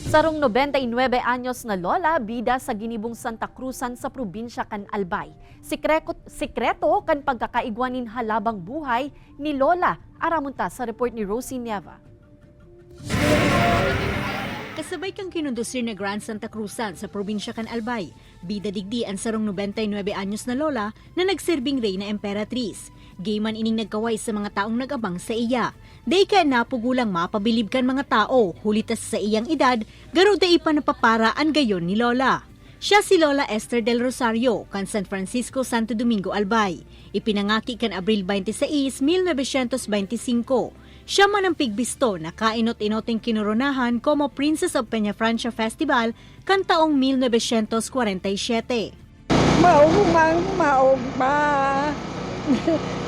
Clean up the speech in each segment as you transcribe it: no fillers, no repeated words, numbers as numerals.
Sarong 99 anyos na lola, bida sa ginibong Santa Cruzan sa probinsya kan Albay. Sikreto kan pagkakaigwanin halabang buhay ni lola. Aramunta sa report ni Rosie Nieva. Kasabay kang kinundusir na Grand Santa Cruzan sa probinsya kan Albay, bida digdi ang sarong 99 anyos na lola na nagsirbing reyna emperatriz. Gayman ining nagkaway sa mga taong nag-abang sa iya. Day ka napugulang mapabilib kan mga tao, hulitas sa iyang edad, garo day pa napaparaan gayon ni lola. Siya si Lola Esther del Rosario, kan San Francisco, Santo Domingo, Albay. Ipinangaki kan Abril 26, 1925. Siya man ang pigbisto na kainot-inoting kinoronahan como Princess of Peñafrancia Festival kan taong 1947. Maugma.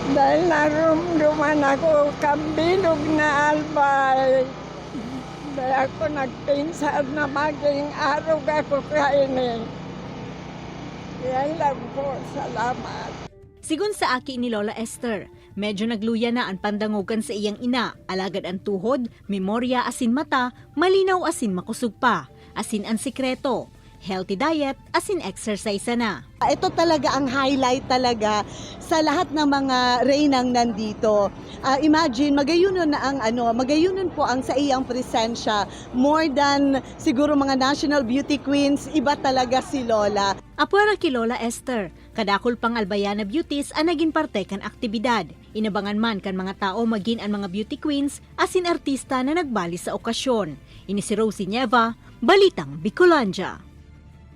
Dahil narumduman ako kambilog na Albay. Dahil ako nagpinsad na maging araw ako kainin. Yan lang po, salamat. Sigun sa aki ni Lola Esther, medyo nagluya na ang pandangugan sa iyang ina, alagad ang tuhod, memorya asin mata, malinaw asin makusog pa, asin ang sikreto, healthy diet asin exercise na. Ito talaga ang highlight talaga sa lahat ng mga reynang nandito. Imagine, magayunon po ang sa iyang presensya. More than siguro mga national beauty queens, iba talaga si Lola. Apwera ki Lola Esther, kadakol pang Albayana Beauties ang naging parte kan aktibidad. Inabangan man kan mga tao maging ang mga beauty queens asin artista na nagbali sa okasyon. Ini si Rosie Nieva, Balitang Bicolandia.